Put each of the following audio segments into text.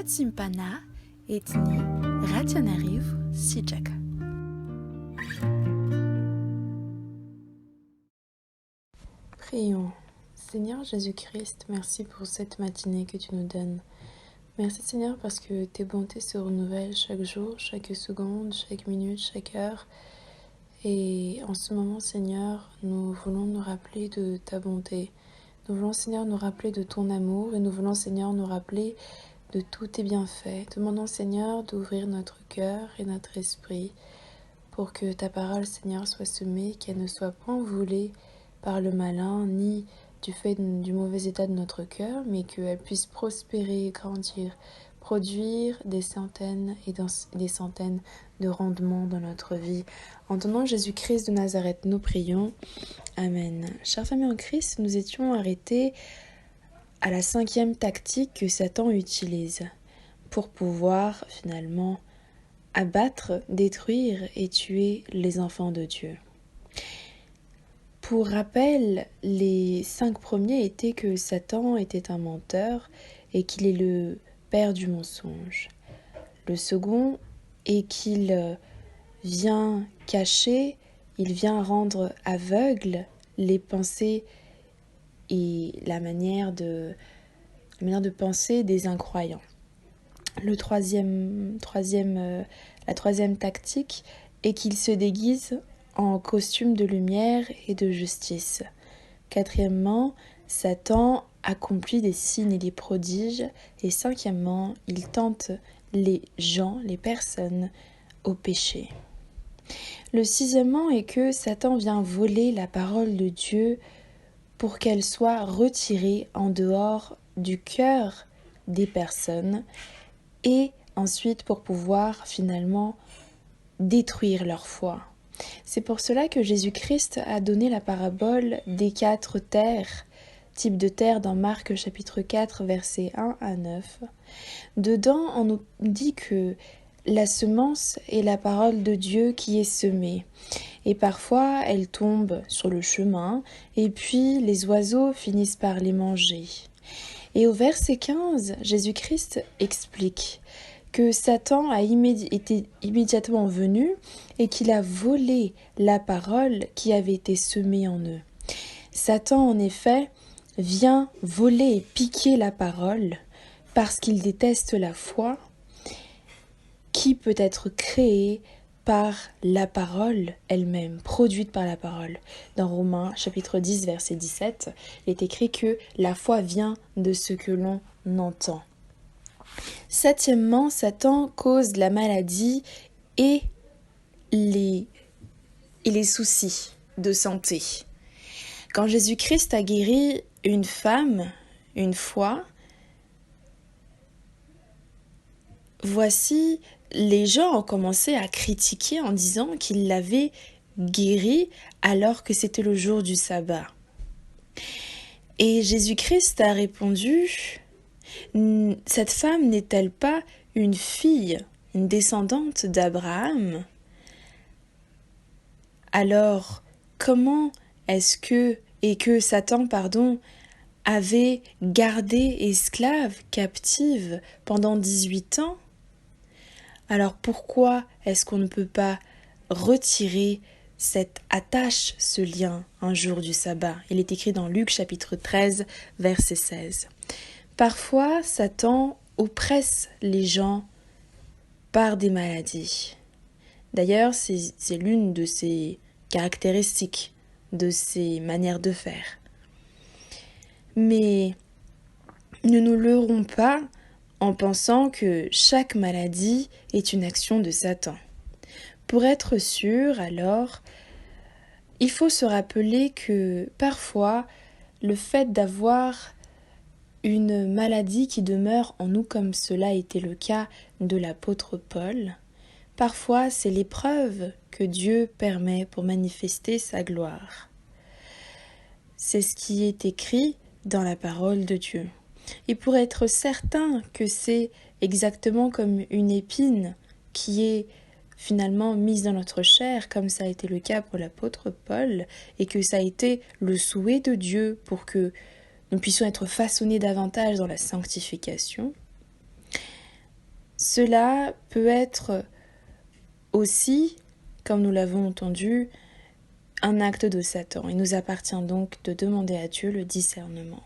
Simpana etni rationariv sijaka. Prions. Seigneur Jésus-Christ, merci pour cette matinée que tu nous donnes. Merci Seigneur parce que tes bontés se renouvellent chaque jour, chaque seconde, chaque minute, chaque heure. Et en ce moment Seigneur, nous voulons nous rappeler de ta bonté. Nous voulons Seigneur nous rappeler de ton amour et nous voulons Seigneur nous rappeler de tous tes bienfaits. Demandons Seigneur d'ouvrir notre cœur et notre esprit pour que ta parole Seigneur soit semée, qu'elle ne soit point volée par le malin, ni du fait du mauvais état de notre cœur, mais qu'elle puisse prospérer, grandir, produire des centaines et des centaines de rendements dans notre vie. En ton nom Jésus-Christ de Nazareth, nous prions. Amen. Chers familles en Christ, nous étions arrêtés à la 5e tactique que Satan utilise pour pouvoir finalement abattre, détruire et tuer les enfants de Dieu. Pour rappel, les 5 premiers étaient que Satan était un menteur et qu'il est le père du mensonge. Le second est qu'il vient cacher, il vient rendre aveugle les pensées et la manière de penser des incroyants. La troisième tactique est qu'il se déguise en costume de lumière et de justice. Quatrièmement, Satan accomplit des signes et des prodiges. Et cinquièmement, il tente les personnes, au péché. Le sixièmement est que Satan vient voler la parole de Dieu pour qu'elle soit retirée en dehors du cœur des personnes et ensuite pour pouvoir finalement détruire leur foi. C'est pour cela que Jésus-Christ a donné la parabole des 4 terres, type de terre dans Marc chapitre 4 versets 1 à 9. Dedans, on nous dit que la semence est la parole de Dieu qui est semée. Et parfois, elle tombe sur le chemin et puis les oiseaux finissent par les manger. Et au verset 15, Jésus-Christ explique que Satan était immédiatement venu et qu'il a volé la parole qui avait été semée en eux. Satan, en effet, vient voler et piquer la parole parce qu'il déteste la foi qui peut être créée par la parole elle-même, produite par la parole. Dans Romains chapitre 10 verset 17, il est écrit que la foi vient de ce que l'on entend. Septièmement, Satan cause la maladie et les soucis de santé. Quand Jésus-Christ a guéri une femme une fois, voici, les gens ont commencé à critiquer en disant qu'il l'avait guérie alors que c'était le jour du sabbat. Et Jésus-Christ a répondu: cette femme n'est-elle pas une fille, une descendante d'Abraham? Alors, comment est-ce que Satan, avait gardé esclave, captive pendant 18 ans? Alors pourquoi est-ce qu'on ne peut pas retirer cette attache, ce lien, un jour du sabbat? Il est écrit dans Luc chapitre 13, verset 16. Parfois, Satan oppresse les gens par des maladies. D'ailleurs, c'est l'une de ses caractéristiques, de ses manières de faire. Mais ne nous leurrons pas en pensant que chaque maladie est une action de Satan. Pour être sûr, alors, il faut se rappeler que parfois, le fait d'avoir une maladie qui demeure en nous comme cela était le cas de l'apôtre Paul, parfois c'est l'épreuve que Dieu permet pour manifester sa gloire. C'est ce qui est écrit dans la parole de Dieu. Et pour être certain que c'est exactement comme une épine qui est finalement mise dans notre chair, comme ça a été le cas pour l'apôtre Paul, et que ça a été le souhait de Dieu pour que nous puissions être façonnés davantage dans la sanctification, Cela peut être aussi, comme nous l'avons entendu, un acte de Satan. Il nous appartient donc de demander à Dieu le discernement.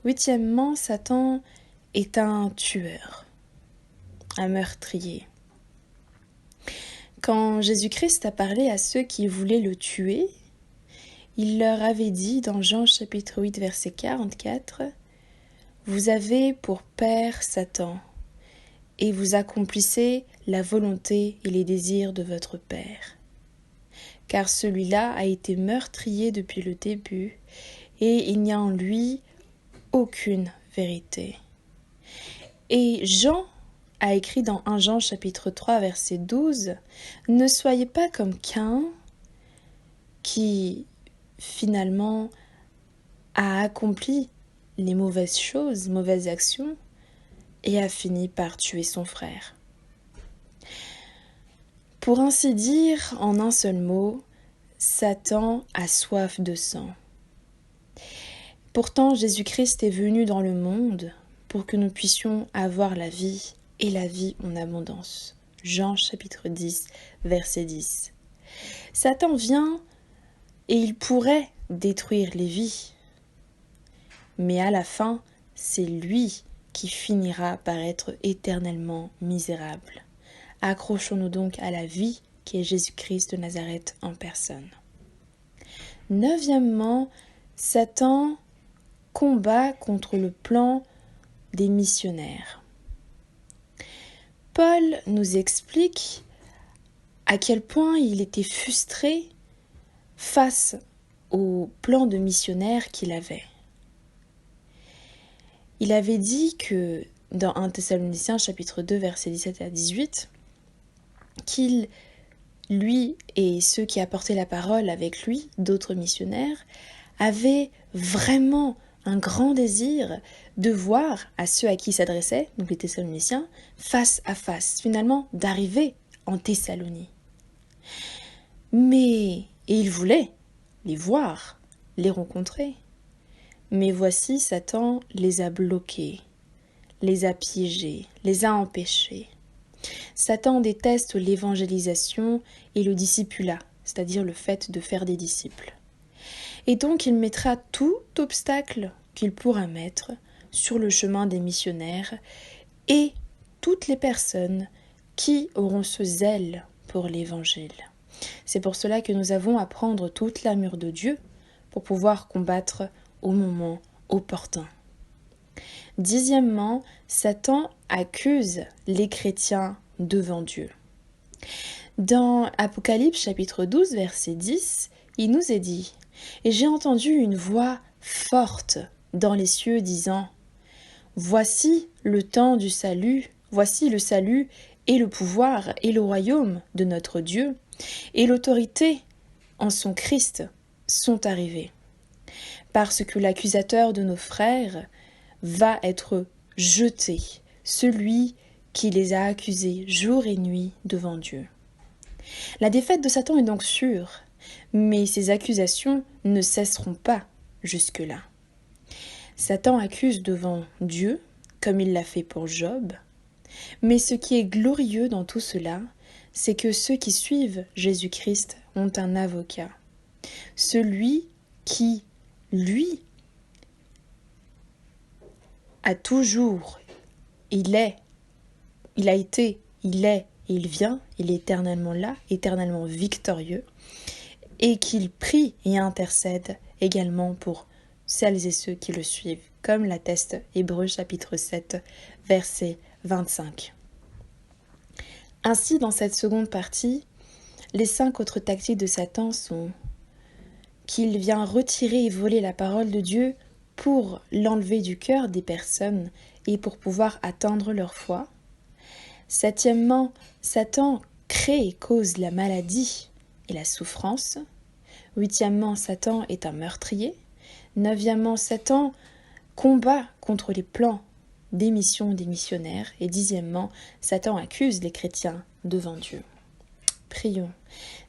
Huitièmement, Satan est un tueur, un meurtrier. Quand Jésus-Christ a parlé à ceux qui voulaient le tuer, il leur avait dit dans Jean chapitre 8 verset 44 « Vous avez pour père Satan, et vous accomplissez la volonté et les désirs de votre père. Car celui-là a été meurtrier depuis le début, et il n'y a en lui aucune vérité. » Et Jean a écrit dans 1 Jean chapitre 3 verset 12 « Ne soyez pas comme Caïn, qui finalement a accompli les mauvaises choses, mauvaises actions, et a fini par tuer son frère. » Pour ainsi dire, en un seul mot, Satan a soif de sang. Pourtant, Jésus-Christ est venu dans le monde pour que nous puissions avoir la vie et la vie en abondance. Jean chapitre 10, verset 10. Satan vient et il pourrait détruire les vies. Mais à la fin, c'est lui qui finira par être éternellement misérable. Accrochons-nous donc à la vie qui est Jésus-Christ de Nazareth en personne. Neuvièmement, Satan combat contre le plan des missionnaires. Paul nous explique à quel point il était frustré face au plan de missionnaire qu'il avait. Il avait dit que dans 1 Thessaloniciens chapitre 2 versets 17 à 18 qu'il, lui et ceux qui apportaient la parole avec lui, d'autres missionnaires, avaient vraiment un grand désir de voir à ceux à qui il s'adressait, donc les Thessaloniciens, face à face, finalement d'arriver en Thessalonie. Et il voulait les voir, les rencontrer. Mais voici, Satan les a bloqués, les a piégés, les a empêchés. Satan déteste l'évangélisation et le discipulat, c'est-à-dire le fait de faire des disciples. Et donc il mettra tout obstacle qu'il pourra mettre sur le chemin des missionnaires et toutes les personnes qui auront ce zèle pour l'évangile. C'est pour cela que nous avons à prendre toute l'armure de Dieu pour pouvoir combattre au moment opportun. Dixièmement, Satan accuse les chrétiens devant Dieu. Dans Apocalypse chapitre 12 verset 10, il nous est dit « Et j'ai entendu une voix forte dans les cieux disant « Voici le temps du salut, voici le salut et le pouvoir et le royaume de notre Dieu, et l'autorité en son Christ sont arrivés. Parce que l'accusateur de nos frères va être jeté, celui qui les a accusés jour et nuit devant Dieu. » La défaite de Satan est donc sûre, mais ses accusations ne cesseront pas jusque-là. Satan accuse devant Dieu, comme il l'a fait pour Job, mais ce qui est glorieux dans tout cela, c'est que ceux qui suivent Jésus-Christ ont un avocat. Celui qui, lui, a toujours, il a été, il est et il vient, il est éternellement là, éternellement victorieux, et qu'il prie et intercède également pour celles et ceux qui le suivent, comme l'atteste Hébreux chapitre 7, verset 25. Ainsi, dans cette seconde partie, les 5 autres tactiques de Satan sont qu'il vient retirer et voler la parole de Dieu pour l'enlever du cœur des personnes et pour pouvoir atteindre leur foi. Septièmement, Satan crée et cause la maladie et la souffrance. Huitièmement, Satan est un meurtrier. Neuvièmement, Satan combat contre les plans des missions des missionnaires. Et dixièmement, Satan accuse les chrétiens devant Dieu. Prions.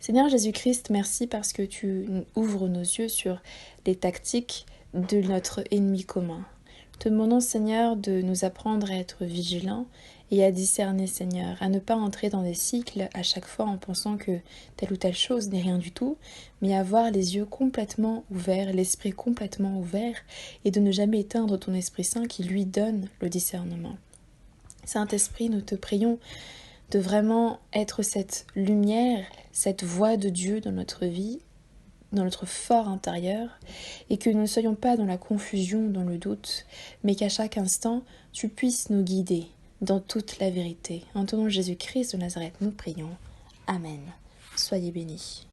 Seigneur Jésus-Christ, merci parce que tu ouvres nos yeux sur les tactiques de notre ennemi commun. Nous Te demandons, Seigneur, de nous apprendre à être vigilants et à discerner, Seigneur, à ne pas entrer dans des cycles à chaque fois en pensant que telle ou telle chose n'est rien du tout, mais avoir les yeux complètement ouverts, l'esprit complètement ouvert, et de ne jamais éteindre ton Esprit Saint qui lui donne le discernement. Saint-Esprit, nous te prions de vraiment être cette lumière, cette voix de Dieu dans notre vie, dans notre fort intérieur, et que nous ne soyons pas dans la confusion, dans le doute, mais qu'à chaque instant, tu puisses nous guider dans toute la vérité. En ton nom Jésus-Christ de Nazareth, nous prions. Amen. Soyez bénis.